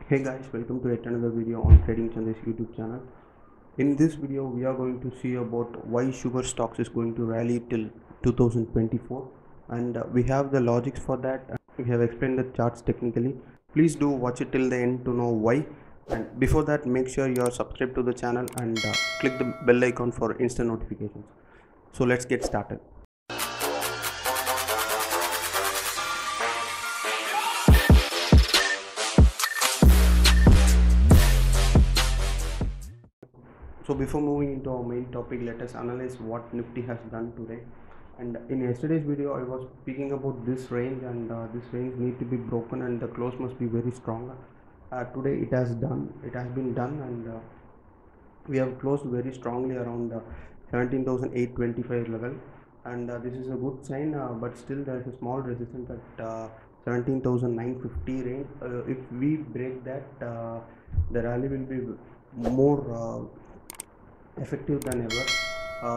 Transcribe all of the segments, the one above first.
Hey guys, welcome to yet another video on Trading Chandra's YouTube channel. In this video, we are going to see about why sugar stocks is going to rally till 2024, and we have the logics for that. We have explained the charts technically. Please do watch it till the end to know why. And before that, make sure you are subscribed to the channel and click the bell icon for instant notifications. So let's get started. So before moving into our main topic, let us analyze what Nifty has done today. And in yesterday's video, I was speaking about this range, and this range need to be broken, and the close must be very strong. Today it has been done, and we have closed very strongly around 17,825 level, and this is a good sign. But still, there is a small resistance at 17,950 range. If we break that, the rally will be more effective than ever.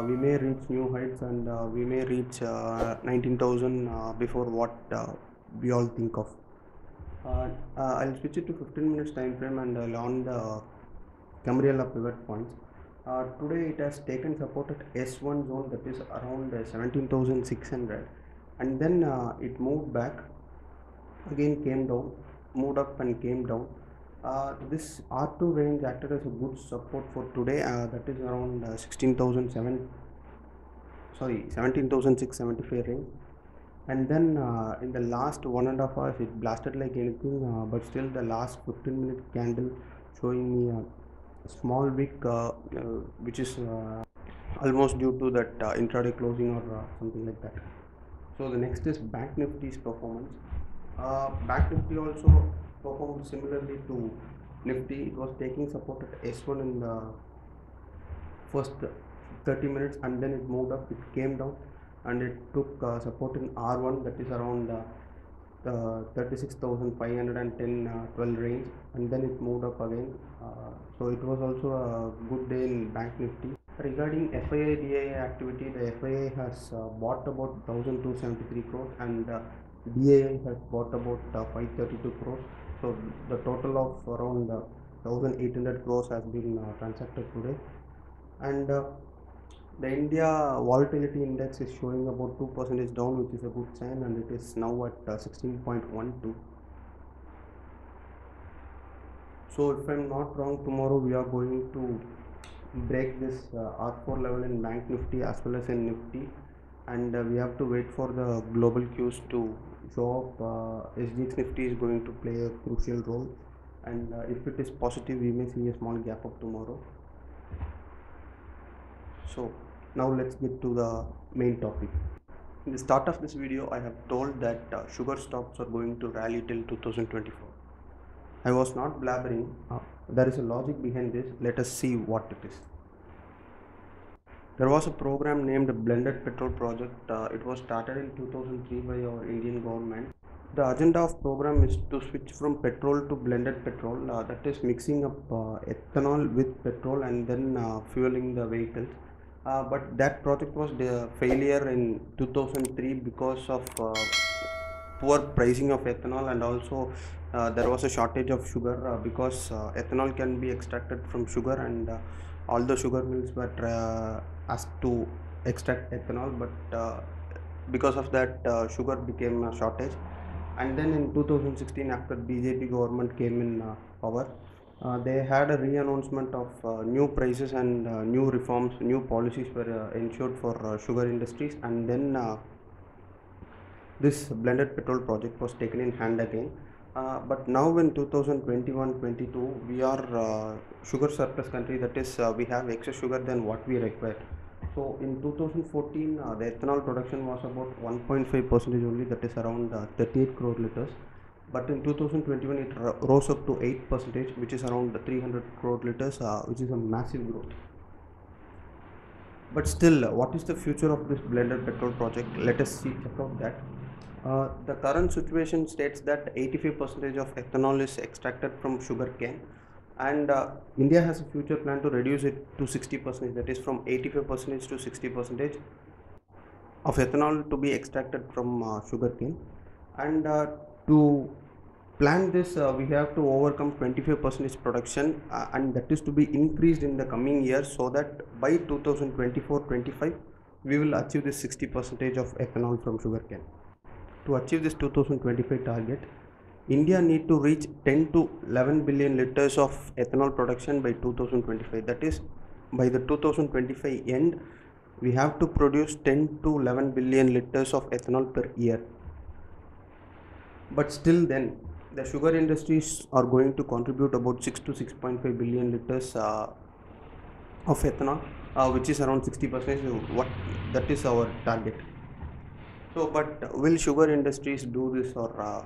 We may reach new heights, and we may reach 19,000 before what we all think of. I'll switch it to 15 minutes time frame, and I'll on the Cambriella pivot points. Today it has taken support at S1 zone, that is around 17,600, and then it moved back again, came down, moved up and came down. This R2 range acted as a good support for today, that is around 17,675 range. And then in the last 1.5 hours it blasted like anything, but still the last 15-minute candle showing me a small wick, which is almost due to that intraday closing or something like that. So the next is Bank Nifty's performance. Bank Nifty also performed similarly to Nifty. It was taking support at S1 in the first 30 minutes, and then it moved up, it came down, and it took support in R1, that is around 36,510 12 range, and then it moved up again. So it was also a good day in Bank Nifty. Regarding FII DII activity, the FII has bought about 1,273 crores, and DII has bought about 532 crores. So the total of around 1,800 crores has been transacted today. And the India volatility index is showing about 2% down, which is a good sign, and it is now at 16.12. So if I'm not wrong, tomorrow we are going to break this R4 level in Bank Nifty as well as in Nifty, and we have to wait for the global cues to show up. SGX Nifty is going to play a crucial role, and if it is positive, we may see a small gap up tomorrow. So now let's get to the main topic. In the start of this video, I have told that sugar stocks are going to rally till 2024. I was not blabbering. There is a logic behind this. Let us see what it is. There was a program named Blended Petrol Project. It was started in 2003 by our Indian government. The agenda of program is to switch from petrol to blended petrol, that is mixing up ethanol with petrol and then fueling the vehicles. But that project was the failure in 2003 because of poor pricing of ethanol, and also there was a shortage of sugar, because ethanol can be extracted from sugar, and all the sugar mills were asked to extract ethanol, but because of that sugar became a shortage. And then in 2016, after BJP government came in power, they had a re-announcement of new prices, and new reforms, new policies were ensured for sugar industries, and then this blended petrol project was taken in hand again. But now in 2021-22, we are sugar surplus country, that is we have excess sugar than what we require. So in 2014, the ethanol production was about 1.5% only, that is around 38 crore liters. But in 2021, it rose up to 8%, which is around 300 crore liters, which is a massive growth. But still, what is the future of this blended petrol project? Let us see, check out that. The current situation states that 85% of ethanol is extracted from sugar cane, and India has a future plan to reduce it to 60%, that is from 85% to 60% of ethanol to be extracted from sugar cane. And to plan this, we have to overcome 25% production, and that is to be increased in the coming years, so that by 2024-25 we will achieve this 60% of ethanol from sugarcane. To achieve this 2025 target, India need to reach 10 to 11 billion liters of ethanol production by 2025. That is, by the 2025 end, we have to produce 10 to 11 billion liters of ethanol per year. But still then, the sugar industries are going to contribute about 6 to 6.5 billion liters of ethanol, which is around 60%. What that is our target. So, but will sugar industries do this, or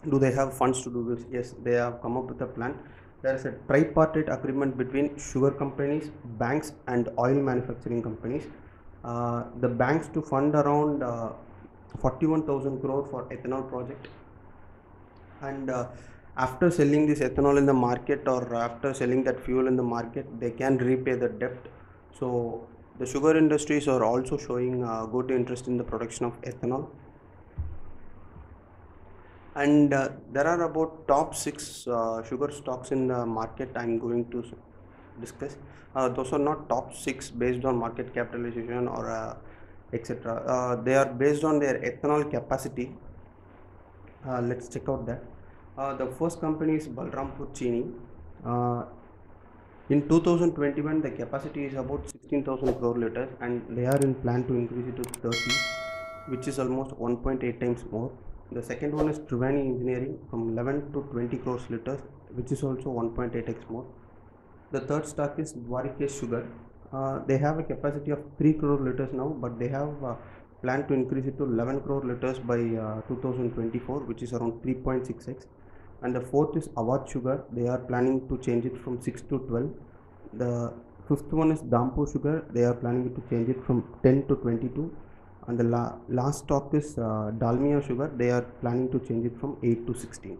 do they have funds to do this? Yes, they have come up with a plan. There is a tripartite agreement between sugar companies, banks, and oil manufacturing companies. The banks to fund around 41,000 crore for ethanol project, and after selling this ethanol in the market, or after selling that fuel in the market, they can repay the debt. So the sugar industries are also showing good interest in the production of ethanol. And there are about top 6 sugar stocks in the market I'm going to discuss. Those are not top 6 based on market capitalization or etc. They are based on their ethanol capacity. Let's check out that. The first company is Balrampur Chini. In 2021, the capacity is about 16,000 crore liters, and they are in plan to increase it to 30, which is almost 1.8 times more. The second one is Triveni Engineering from 11 to 20 crores liters, which is also 1.8x more. The third stock is Dwarikesh Sugar. They have a capacity of 3 crore liters now, but they have planned to increase it to 11 crore liters by 2024, which is around 3.6x. And the fourth is Awadh Sugar. They are planning to change it from 6 to 12. The fifth one is Dampu Sugar. They are planning to change it from 10 to 22. And the last stock is Dalmia Sugar. They are planning to change it from 8 to 16.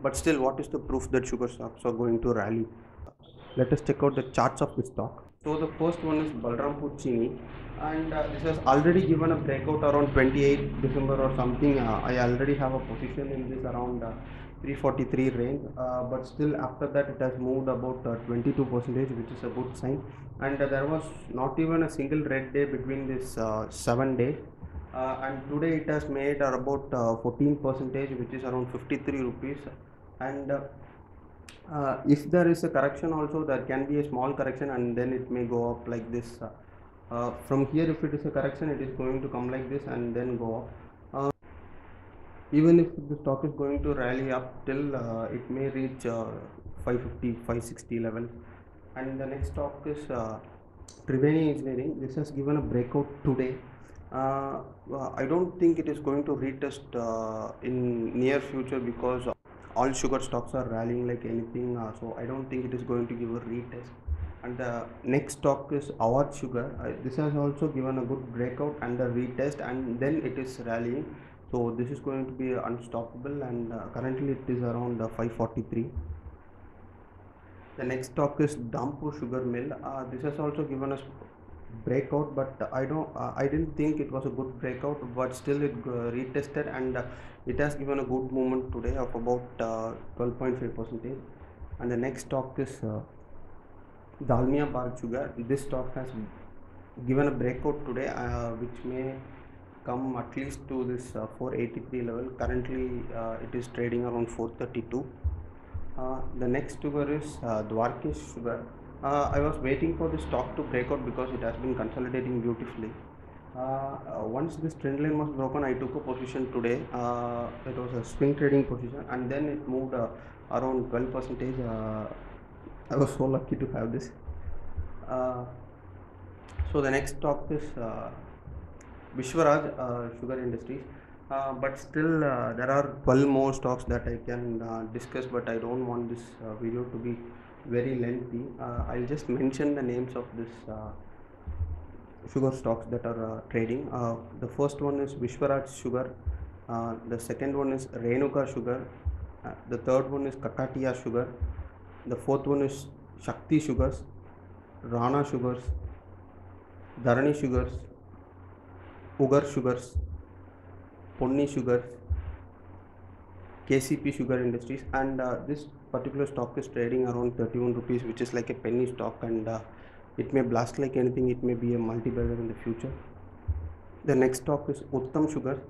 But still, what is the proof that sugar stocks are going to rally? Let us check out the charts of the stock. So the first one is Balrampur Chini, and this has already given a breakout around 28 December or something. I already have a position in this around 343 range, but still after that it has moved about 22%, which is a good sign. And there was not even a single red day between this 7 days. And today it has made about 14%, which is around 53 rupees. And if there is a correction also, there can be a small correction, and then it may go up like this. From here, if it is a correction, it is going to come like this and then go up. Even if the stock is going to rally up till it may reach 550 560 level. And the next stock is Triveni Engineering. This has given a breakout today. I don't think it is going to retest in near future, because all sugar stocks are rallying like anything, so I don't think it is going to give a retest. And the next stock is Awadh Sugar. This has also given a good breakout and a retest, and then it is rallying. So this is going to be unstoppable, and currently it is around 543. The next stock is Dampu Sugar Mill. This has also given us breakout, but I didn't think it was a good breakout, but still it retested, and it has given a good movement today of about 12.5%. And the next stock is Dalmia Bharat Sugar. This stock has given a breakout today, which may come at least to this 483 level. Currently it is trading around 432. The next sugar is Dwarikesh Sugar. I was waiting for the stock to break out because it has been consolidating beautifully. Once this trend line was broken, I took a position today. It was a swing trading position, and then it moved around 12%. I was so lucky to have this. So the next stock is Vishwaraj Sugar Industries. But still there are 12 more stocks that I can discuss, but I don't want this video to be very lengthy. I'll just mention the names of this sugar stocks that are trading. The first one is Vishwaraj Sugar. The second one is Renuka Sugar. The third one is Kakatiya Sugar. The fourth one is Shakti Sugars, Rana Sugars, Dharani Sugars, Ugar Sugars, Ponni Sugars, KCP Sugar Industries, and this particular stock is trading around 31 rupees, which is like a penny stock, and it may blast like anything. It may be a multi-bagger in the future. The next stock is Uttam Sugar.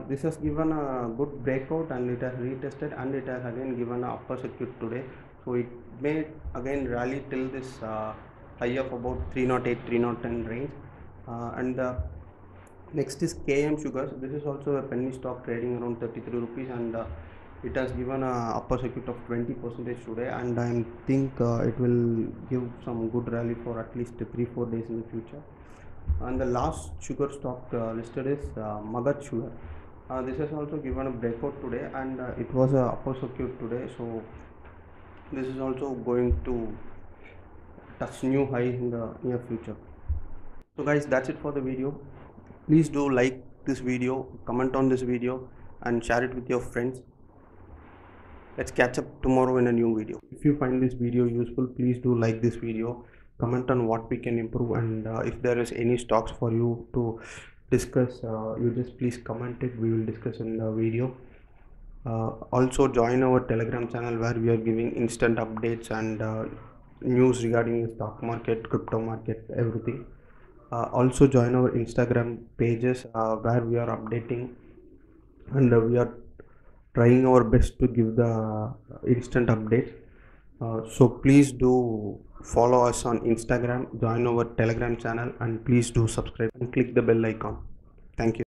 This has given a good breakout and it has retested, and it has again given an upper circuit today. So it may again rally till this high of about 308, 310 range. And next is KM Sugars. This is also a penny stock trading around 33 rupees, and it has given a upper circuit of 20% today, and I think it will give some good rally for at least 3-4 days in the future. And the last sugar stock listed is Magad Sugar. This has also given a breakout today, and it was a upper circuit today, so this is also going to touch new high in the near future. So guys, that's it for the video. Please do like this video, comment on this video, and share it with your friends. Let's catch up tomorrow in a new video. If you find this video useful, please do like this video, comment on what we can improve, and if there is any stocks for you to discuss, you just please comment it. We will discuss in the video. Also join our Telegram channel where we are giving instant updates and news regarding the stock market, crypto market, everything. Also join our Instagram pages where we are updating, and we are trying our best to give the instant updates. So please do follow us on Instagram, join our Telegram channel, and please do subscribe and click the bell icon. Thank you.